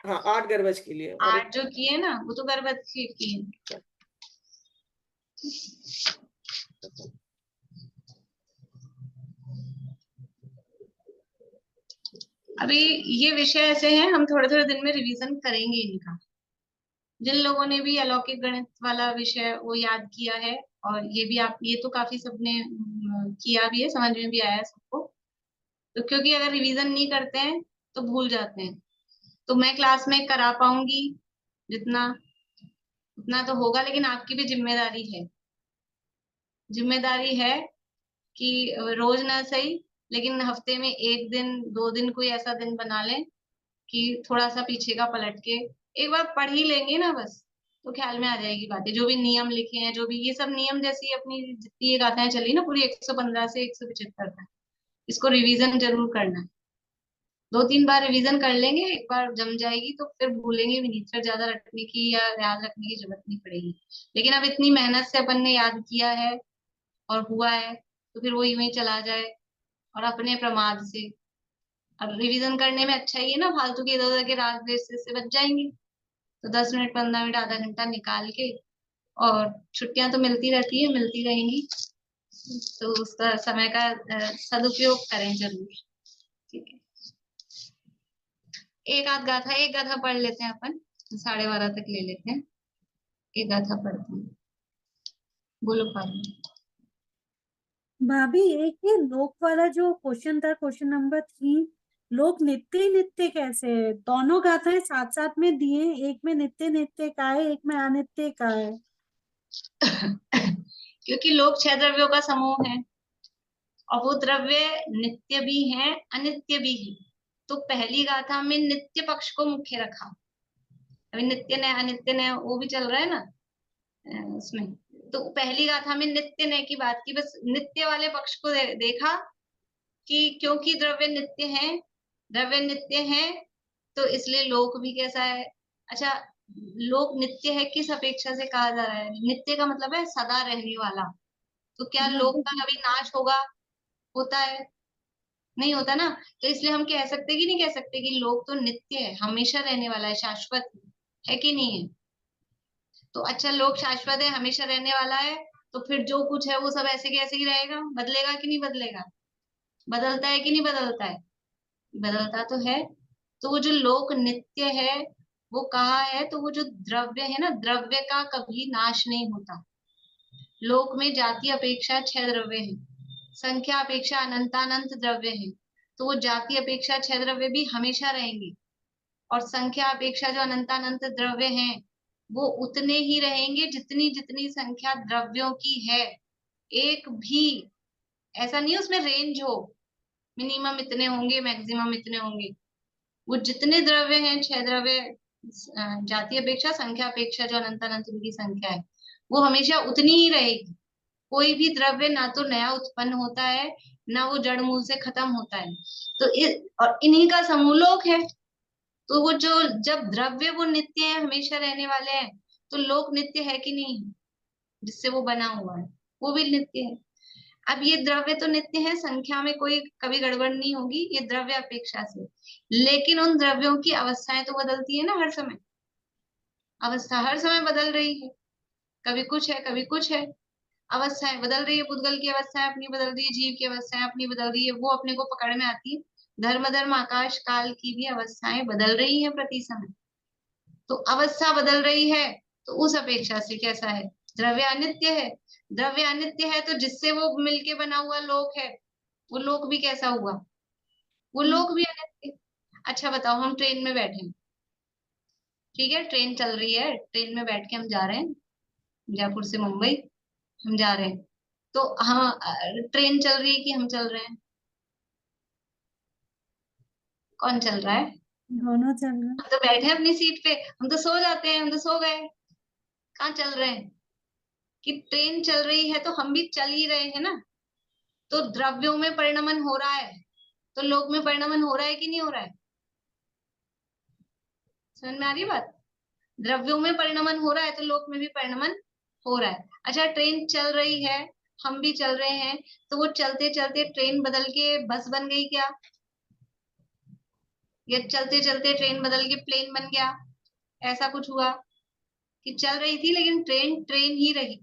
हाँ, 8 गर्भज के लिए, और 8 जो किए ना वो तो गर्भज के किए। अभी ये विषय ऐसे हैं, हम थोड़े थोड़े दिन में रिवीजन करेंगे इनका। जिन लोगों ने भी अलौकिक गणित वाला विषय वो याद किया है, और ये भी आप, ये तो काफी सबने किया भी है, समझ में भी आया है सबको। तो क्योंकि अगर रिवीजन नहीं करते हैं तो भूल जाते हैं, तो मैं क्लास में करा पाऊंगी जितना उतना तो होगा, लेकिन आपकी भी जिम्मेदारी है कि रोज ना सही, लेकिन हफ्ते में 1 दिन 2 दिन कोई ऐसा दिन बना लें कि थोड़ा सा पीछे का पलट के एक बार पढ़ ही लेंगे ना बस, तो ख्याल में आ जाएगी बातें। जो भी नियम लिखे हैं, जो भी ये सब नियम, जैसी अपनी जितनी ये गाथाएं चली ना पूरी 115 से 175 तक, इसको रिवीजन जरूर करना है। 2-3 बार रिवीजन कर लेंगे, एक बार जम जाएगी तो फिर भूलेंगे भी नहीं, फिर ज्यादा रटने की या याद रखने की जरूरत नहीं पड़ेगी। लेकिन अब इतनी मेहनत से अपन ने याद किया है और हुआ है, तो फिर वो यूं ही चला जाए और अपने प्रमाद से। अब रिवीजन करने में अच्छा ही है ना, फालतू के इधर उधर के राग द्वेष से बच जाएंगे। तो 10 मिनट 15 मिनट आधा घंटा निकाल के, और छुट्टियां तो मिलती रहती है, मिलती रहेंगी, तो उसका समय का सदुपयोग करें जरूर। ठीक है, एक गाथा पढ़ लेते हैं अपन, 12:30 तक ले लेते हैं, एक गाथा पढ़ते हैं। बोलो पारू। भाभी एक ये लोक वाला जो क्वेश्चन था, क्वेश्चन नंबर 3, लोक नित्य नित्य कैसे है? दोनों गाथाएं साथ साथ में दिए हैं, एक में नित्य नित्य का है, एक में अनित्य का है। क्योंकि लोक 6 द्रव्यों का समूह है, और वो द्रव्य नित्य भी हैं अनित्य भी हैं। तो पहली गाथा में नित्य पक्ष को मुख्य रखा। अभी नित्य ने अनित्य ने वो भी चल रहा है ना उसमें। तो पहली गाथा में नित्य ने की बात की, बस नित्य वाले पक्ष को देखा कि क्योंकि द्रव्य नित्य हैं, तो इसलिए लोक भी कैसा है। अच्छा, लोक नित्य है किस अपेक्षा से कहा जा रहा है? नित्य का मतलब है सदा रहने वाला। तो क्या लोक का कभी नाश होता है? नहीं होता ना। तो इसलिए हम कह सकते कि नहीं कह सकते कि लोक तो नित्य है, हमेशा रहने वाला है, शाश्वत है कि नहीं है? तो अच्छा, लोक शाश्वत है, हमेशा रहने वाला है, तो फिर जो कुछ है वो सब ऐसे के ऐसे ही रहेगा, बदलेगा कि नहीं बदलेगा? बदलता है कि नहीं बदलता है? बदलता तो है। तो वो जो लोक नित्य है वो कहा है, तो वो जो द्रव्य है ना, द्रव्य का कभी नाश नहीं होता। लोक में जाति अपेक्षा 6 द्रव्य हैं, संख्या अपेक्षा अनंतानंत द्रव्य हैं। तो वो जाति अपेक्षा 6 द्रव्य भी हमेशा रहेंगे, और संख्या अपेक्षा जो अनंतानंत द्रव्य हैं वो उतने ही रहेंगे जितनी जितनी संख्या द्रव्यों की है। एक भी ऐसा नहीं उसमें रेंज हो, मिनिमम इतने होंगे मैक्सिमम इतने होंगे। वो जितने द्रव्य हैं, 6 द्रव्य, जाति अपेक्षा संख्या अपेक्षा जो अनंतानंत की संख्या है, वो हमेशा उतनी ही रहेगी। कोई भी द्रव्य ना तो नया उत्पन्न होता है, ना वो जड़ मूल से खत्म होता है। तो और इन्हीं का समूह लोक है। तो वो जो जब द्रव्य वो नित्य है, हमेशा रहने वाले हैं, तो लोक नित्य है कि नहीं? जिससे वो बना हुआ है वो भी नित्य है। अब ये द्रव्य तो नित्य है, संख्या में कोई कभी गड़बड़ नहीं होगी, ये द्रव्य अपेक्षा से। लेकिन उन द्रव्यों की अवस्थाएं तो बदलती है ना हर समय, अवस्था हर समय बदल रही है, कभी कुछ है कभी कुछ है। अवस्थाएं बदल रही है, पुद्गल की अवस्थाएं अपनी बदल रही है, जीव की अवस्थाएं अपनी बदल रही है, वो अपने को पकड़ में आती है। धर्म धर्म आकाश काल की भी अवस्थाएं बदल रही है प्रति समय। तो अवस्था बदल रही है, तो उस अपेक्षा से कैसा है? द्रव्य अनित्य है। द्रव्य अनित्य है, तो जिससे वो मिलके बना हुआ लोक है, वो लोक भी कैसा हुआ? वो लोक भी अनित्य। अच्छा बताओ, हम ट्रेन में बैठे हैं, ठीक है, ट्रेन चल रही है, ट्रेन में बैठ के हम जा रहे हैं जयपुर से मुंबई, हम जा रहे हैं। तो हाँ, ट्रेन चल रही है कि हम चल रहे हैं? कौन चल रहा है? दोनों चल रहे हैं। हम तो बैठे हैं अपनी सीट पे, हम तो सो जाते हैं, हम तो सो गए। कहाँ चल रहे हैं? कि ट्रेन चल रही है तो हम भी चल ही रहे हैं ना। तो द्रव्यों में परिणमन हो रहा है, तो लोक में परिणमन हो रहा है कि नहीं हो रहा है? समझ में आ रही है बात? द्रव्यों में परिणमन हो रहा है तो लोक में भी परिणमन हो रहा है। अच्छा, ट्रेन चल रही है हम भी चल रहे हैं, तो वो चलते चलते ट्रेन बदल के बस बन गई क्या, या चलते चलते ट्रेन बदल के प्लेन बन गया? ऐसा कुछ हुआ कि चल रही थी लेकिन ट्रेन ट्रेन ही रही,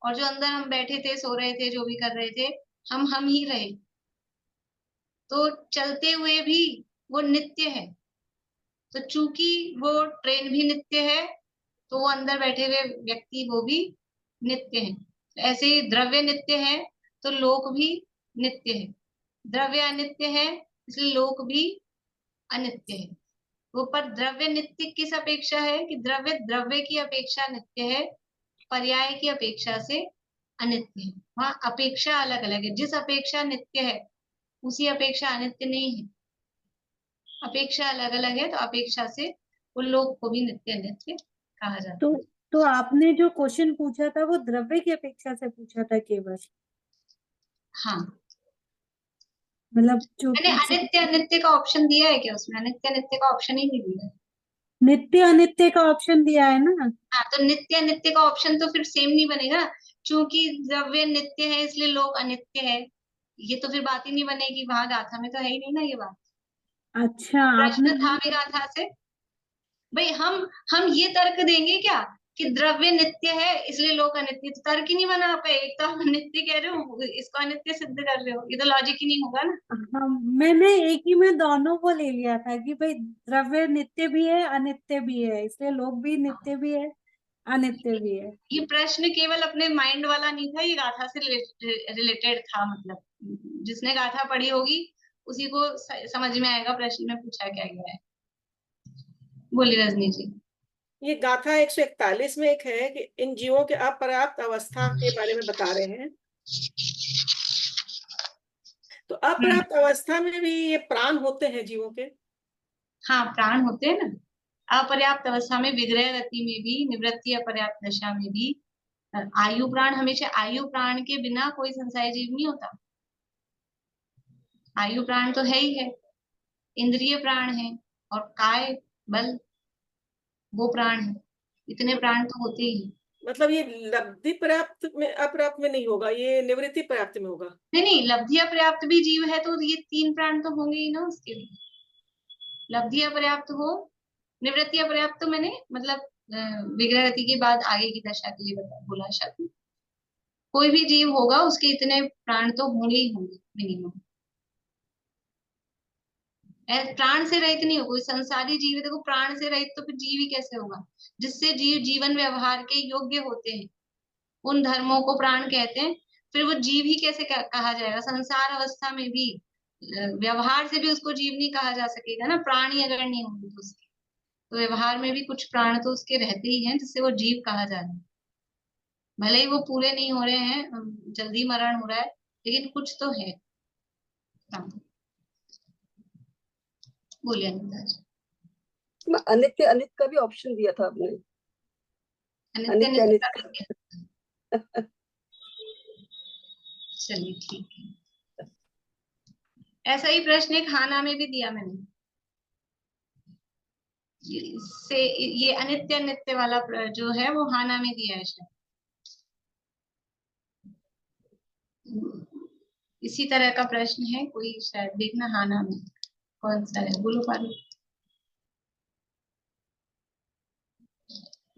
और जो अंदर हम बैठे थे, सो रहे थे, जो भी कर रहे थे, हम ही रहे। तो चलते हुए भी वो नित्य है, तो चूंकि वो ट्रेन भी नित्य है, तो वो अंदर बैठे हुए व्यक्ति वो भी नित्य है। ऐसे ही द्रव्य नित्य है, तो लोक भी नित्य है। द्रव्य अनित्य है, इसलिए लोक भी अनित्य है। वो पर द्रव्य नित्य किस अपेक्षा है कि द्रव्य द्रव्य की अपेक्षा नित्य है, पर्याय की अपेक्षा से अनित्य है। वहाँ अपेक्षा अलग अलग है। जिस अपेक्षा नित्य है उसी अपेक्षा अनित्य नहीं है। अपेक्षा अलग अलग है, तो अपेक्षा से उन लोग को भी नित्य अनित्य कहा जाता है। तो आपने जो क्वेश्चन पूछा था वो द्रव्य की अपेक्षा से पूछा था केवल? हाँ, मतलब जो मैंने अनित्य अनित्य का ऑप्शन दिया है क्या उसमें? अनित्य अनित्य का ऑप्शन ही नहीं दिया है। नित्य अनित्य का ऑप्शन दिया है ना? हाँ, तो नित्य अनित्य का ऑप्शन तो फिर सेम नहीं बनेगा। चूंकि द्रव्य नित्य है इसलिए लोक अनित्य है, ये तो फिर बात ही नहीं बनेगी। वहां गाथा में तो है ही नहीं ना ये बात। अच्छा, आपने प्रश्न था भी गाथा से। भाई हम ये तर्क देंगे क्या कि द्रव्य नित्य है इसलिए लोक अनित्य? तो तर्क ही नहीं बना आप। एक तो आप नित्य कह रहे हो, इसको अनित्य सिद्ध कर रहे हो, ये तो लॉजिक ही नहीं होगा ना। हाँ, मैंने एक ही में दोनों को ले लिया था कि भाई द्रव्य नित्य भी है अनित्य भी है, इसलिए लोक भी नित्य भी है अनित्य भी है। ये प्रश्न केवल अपने माइंड वाला नहीं था, ये गाथा से रिलेटेड था। मतलब जिसने गाथा पढ़ी होगी उसी को समझ में आएगा प्रश्न में पूछा क्या गया है। बोलिए रजनी जी। ये गाथा 141 में एक है कि इन जीवों के अपर्याप्त अवस्था के बारे में बता रहे हैं। तो अपर्याप्त अवस्था में भी ये प्राण होते हैं जीवों के? हाँ, प्राण होते हैं ना। अपर्याप्त अवस्था में, विग्रह गति में भी, निवृत्ति अपर्याप्त दशा में भी। आयु प्राण, हमेशा आयु प्राण के बिना कोई संसारी जीव नहीं होता। आयु प्राण तो है ही है, इंद्रिय प्राण है, और काय बल वो प्राण है। इतने प्राण तो होते ही हैं। मतलब ये लब्धि पर्याप्त में अपर्याप्त में नहीं होगा, ये निवृत्ति पर्याप्त में होगा? नहीं, लब्धि अपर्याप्त भी जीव है तो ये 3 प्राण तो होंगे ही ना उसके लिए। लब्धि अपर्याप्त हो, निवृत्ति अपर्याप्त तो मैंने मतलब विग्रह गति के बाद आगे की दशा के लिए बोला शब्द। कोई भी जीव होगा उसके इतने प्राण तो होंगे ही होंगे मिनिमम। प्राण से रहित नहीं हो कोई संसारी जीव है। देखो, प्राण से रहित तो फिर जीव ही कैसे होगा? जिससे जीव जीवन व्यवहार के योग्य होते हैं, उन धर्मों को प्राण कहते हैं। फिर वो जीव ही कैसे कहा जाएगा? संसार अवस्था में भी व्यवहार से भी उसको जीव नहीं कहा जा सकेगा ना, प्राण ही अगर नहीं होंगे तो उसके। तो व्यवहार में भी कुछ प्राण तो उसके रहते ही हैं जिससे वो जीव कहा जा रहा है। भले ही वो पूरे नहीं हो रहे हैं, जल्दी मरण हो रहा है, लेकिन कुछ तो है प्राण। बोलिए अनिता जी। अनित्य अनित्य का भी ऑप्शन दिया था आपने। अनित्य अनित्य अनित्य अनित्य चलिए ठीक है। ऐसा ही प्रश्न एक हाना में भी दिया मैंने। इससे ये अनित्य अनित्य वाला जो है वो हाना में दिया है शायद। इसी तरह का प्रश्न है कोई, शायद देखना हाना में कौन सा है। बोलो पारू।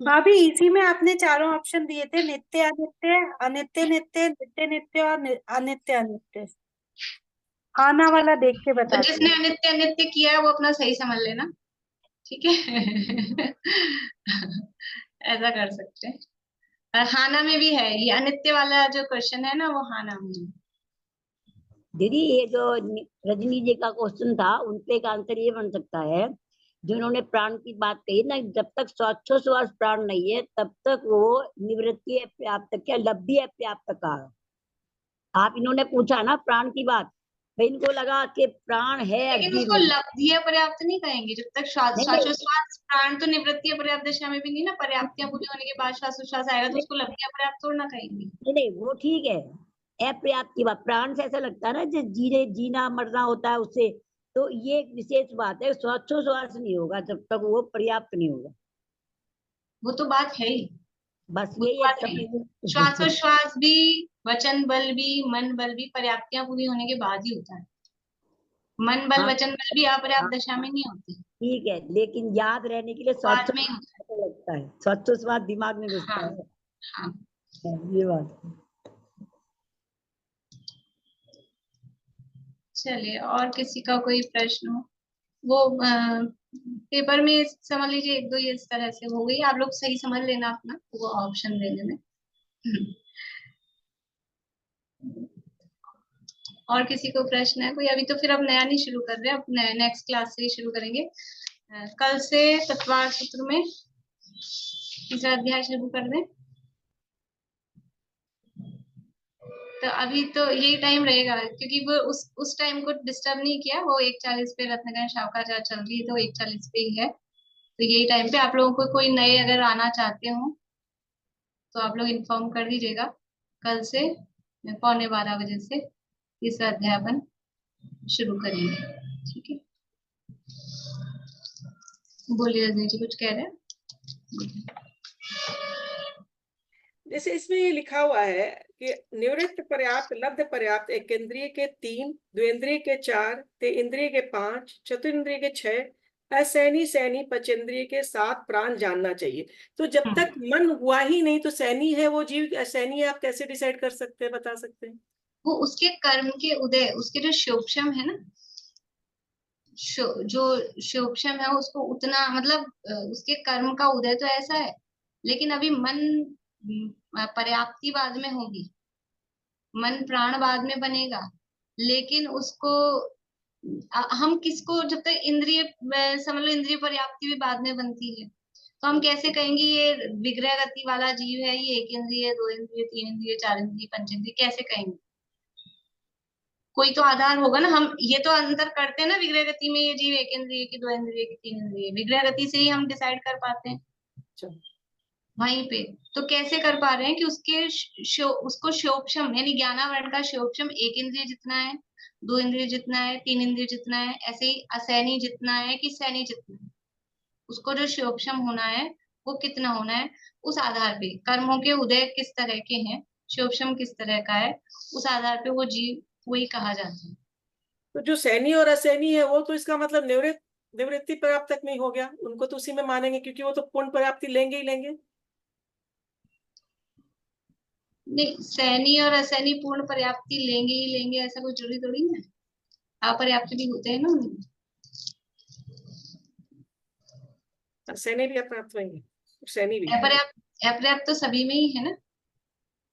भाभी इसी में आपने चारों ऑप्शन दिए थे, नित्य अनित्य, अनित्य नित्य, नित्य नित्य और अनित्य अनित्य। आना वाला देख के तो बता जिसने दीजिए। अनित्य अनित्य किया है वो अपना सही समझ लेना, ठीक है। ऐसा कर सकते हैं। और हाना में भी है ये अनित्य वाला जो क्वेश्चन है ना, वो हाना में है। दीदी ये जो रजनी जी का क्वेश्चन था उनपे एक आंसर ये बन सकता है, जो उन्होंने प्राण की बात कही ना, जब तक श्वासोश्वास प्राण नहीं है तब तक वो निवृत्ति प्राप्त क्या लब्धि प्राप्त का। आप इन्होंने पूछा ना प्राण की बात, तो इनको लगा कि प्राण है लेकिन जीव उसको में। लब्धि पर्याप्त नहीं कहेंगे जब तक नहीं नहीं श्वासोश्वास प्राण तो निवृत्ति पर्याप्त दशा में भी नहीं ना। पर्याप्तियां पूरी होने के बाद श्वासोश्वास आएगा तो उसको लब्धि पर्याप्त थोड़ा ना कहेंगे। नहीं नहीं, वो ठीक है, अपर्याप्त की बात। प्राण से ऐसा लगता है ना जो जीना मरना होता है उससे, तो ये एक विशेष बात है। श्वासोश्वास नहीं होगा जब तक वो पर्याप्त नहीं होगा। वो तो बात है ही। बस यही एक उत्पाद भी, समझ श्वासोश्वास भी, वचन बल भी, मन बल भी पर्याप्तियां पूरी होने के बाद ही होता है। मन बल हाँ वचन बल भी हाँ अपर्याप्त दशा में नहीं होते, ठीक है, लेकिन याद रहने के लिए बाद में ही होता श्वासोच्छ्वास लगता है, श्वासोच्छ्वास दिमाग में है। घुसता हाँ है। हाँ। ये बात है। चलिए, और किसी का कोई प्रश्न हो? वो पेपर में समझ लीजिए एक दो ये इस तरह से हो गई, आप लोग सही समझ लेना अपना वो ऑप्शन देने में। और किसी को प्रश्न है कोई? अभी तो फिर अब नया नहीं शुरू कर रहे, अब नेक्स्ट क्लास से ही शुरू करेंगे। कल से तत्वार सूत्र में तीसरा अध्याय शुरू कर दें। तो अभी तो यही टाइम रहेगा, क्योंकि वो उस टाइम को डिस्टर्ब नहीं किया, वो 1:40 पे रत्नगण शावकाचार्य चल रही है, तो 1:40 पे ही है। तो यही टाइम पे आप लोगों को कोई नए अगर आना चाहते हो तो आप लोग इन्फॉर्म कर दीजिएगा। कल से 11:15 बजे से तीसरा अध्यापन शुरू करेंगे, ठीक है? बोलिए रजनी जी, कुछ कह रहे हैं? जैसे इसमें ये लिखा हुआ है कि निवृत्त पर्याप्त, लब्ध पर्याप्त, एक इंद्रिय के 3, द्विंद्रिय के 4, तेंद्रिय के 5, चतुर्न्द्रिय के 6, असैनी सैनी पचेंद्रिय के 7 प्राण जानना चाहिए। तो जब तक मन हुआ ही नहीं तो सैनी है वो जीव, असैनी है, आप कैसे डिसाइड कर सकते हैं, बता सकते हैं? वो उसके कर्म के उदय, उसके जो शोभशम है ना, जो शोभशम है उसको उतना, मतलब उसके कर्म का उदय तो ऐसा है, लेकिन अभी मन पर्याप्ति बाद में होगी, मन प्राण बाद में बनेगा, लेकिन उसको हम किसको, जब तक इंद्रिय समझ लो, इंद्रिय पर्याप्ति भी बाद में बनती है, तो हम कैसे कहेंगे ये विग्रह गति वाला जीव है, ये 1 इंद्रिय, 2 इंद्रिय, 3 इंद्रिय, 4 इंद्रिय, पंचेंद्रिय, कैसे कहेंगे? कोई तो आधार होगा ना। हम ये तो अंतर करते हैं ना, विग्रह गति में ये जीव 1 इंद्रिय की, 2 इंद्रिय की, 3 इंद्रिय, विग्रह गति से ही हम डिसाइड कर पाते हैं वहीं पे। तो कैसे कर पा रहे हैं कि उसके उसको शोभशम यानी ज्ञानावरण का शोभशम 1 इंद्रिय जितना है, 2 इंद्रिय जितना है, 3 इंद्रिय जितना है, ऐसे ही असैनी जितना है कि सैनी जितना है, उसको जो शोभशम होना है वो कितना होना है, उस आधार पे कर्मों के उदय किस तरह के हैं, शोभशम किस तरह का है, उस आधार पे वो जीव वही कहा जाता है। तो जो सैनी और असैनी है वो तो इसका मतलब निवृत्ति पर्याप्त तक नहीं हो गया, उनको तो उसी में मानेंगे क्योंकि वो तो पूर्ण पर्याप्ति लेंगे ही लेंगे। नहीं, सैनी और असैनी पूर्ण पर्याप्ति लेंगे ही लेंगे, ऐसा कोई जरूरी थोड़ी है, अपर्याप्त भी होते हैं ना उनमें। सैनी भी अपर्याप्त होंगे, सैनी भी अपर्याप्त अपर्याप्त तो सभी में ही है ना,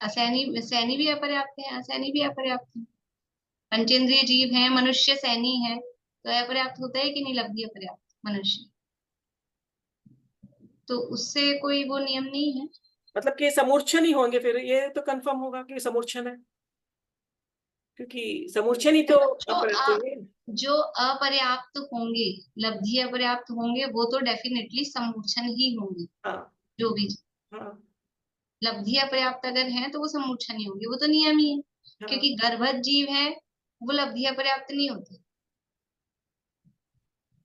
असैनी सैनी भी अपर्याप्त है, असैनी भी अपर्याप्त है। पंचेंद्रिय जीव है, मनुष्य सैनी है, तो अपर्याप्त होता है कि नहीं, लब्धि अपर्याप्त मनुष्य, तो उससे कोई वो नियम नहीं है। मतलब कि समूर्छन ही होंगे, फिर ये तो कंफर्म होगा कि समूर्छन है, क्योंकि समूर्छन ही तो अपर्याप्त होंगे। जो अपर्याप्त होंगे, लब्धि अपर्याप्त होंगे, वो तो डेफिनेटली समूर्छन ही होंगे। हाँ जो भी हाँ लब्धि अपर्याप्त अगर है तो वो समूर्छन ही होगी, वो तो नियम ही है। हाँ क्योंकि गर्भस्थ जीव है वो लब्धि अपर्याप्त नहीं होते,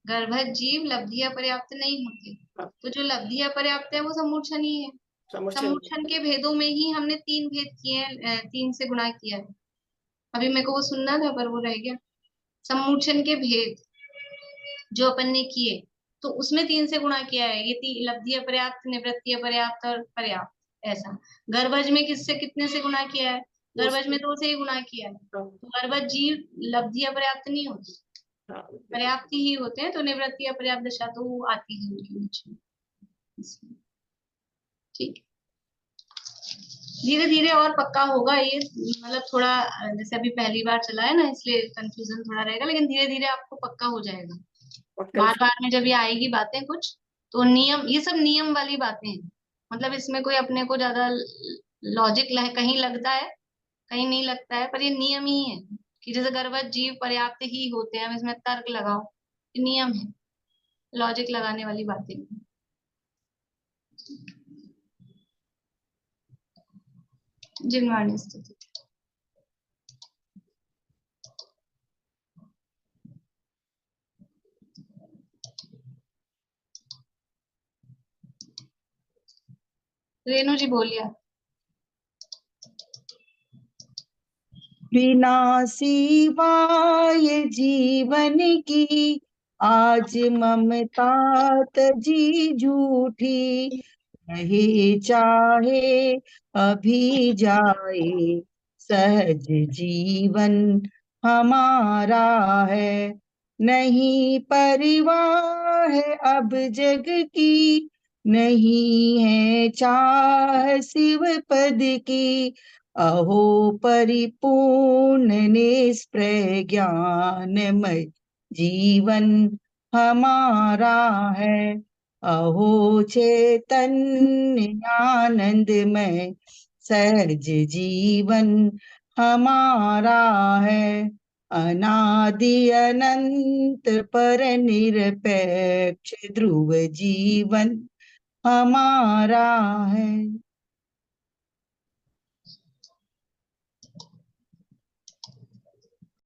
गर्भस्थ जीव लब्धि अपर्याप्त नहीं होते, हाँ, तो जो लब्धि अपर्याप्त है वो समूर्छन ही है। समूर्छन। समूर्छन के भेदों में ही हमने 3 भेद किए हैं, 3 से गुणा किया है। अभी मेरे को वो सुनना था पर वो रह गया। समूर्छन के भेद जो अपन ने किए, तो उसमें 3 से गुणा किया है, ये लब्धि अपर्याप्त, निवृत्ति अपर्याप्त और पर्याप्त, ऐसा। गर्भज में किससे कितने से गुणा किया है? गर्भज में 2 से ही गुणा किया है। तो गर्भज जीव लब्धि अपर्याप्त नहीं होती, पर्याप्त ही होते हैं, तो निवृत्ति अपर्याप्त दशा तो आती है उनके बीच में। ठीक, धीरे धीरे और पक्का होगा ये, मतलब थोड़ा जैसे अभी पहली बार चला है ना, इसलिए कंफ्यूजन थोड़ा रहेगा, लेकिन धीरे धीरे आपको पक्का हो जाएगा। बार बार में जब ये आएगी बातें कुछ, तो नियम, ये सब नियम वाली बातें हैं, मतलब इसमें कोई अपने को ज्यादा लॉजिक कहीं लगता है, कहीं नहीं लगता है, पर ये नियम ही है कि जैसे गर्भस्थ जीव पर्याप्त ही होते हैं, हम इसमें तर्क लगाओ, ये नियम है, लॉजिक लगाने वाली बातें। जिनवाणी स्तुति। रेणु जी बोलिए। विनाशिवाय जीवन की आज ममता तजी झूठी, रहे चाहे अभी जाए सहज जीवन हमारा है। नहीं परवाह है अब जग की, नहीं है चाह शिव पद की, अहो परिपूर्ण निष्प्रय ज्ञानमय जीवन हमारा है। अहो चैतन्य आनंदमय सहज जीवन हमारा है। अनादि अनंत पर निरपेक्ष ध्रुव जीवन हमारा है।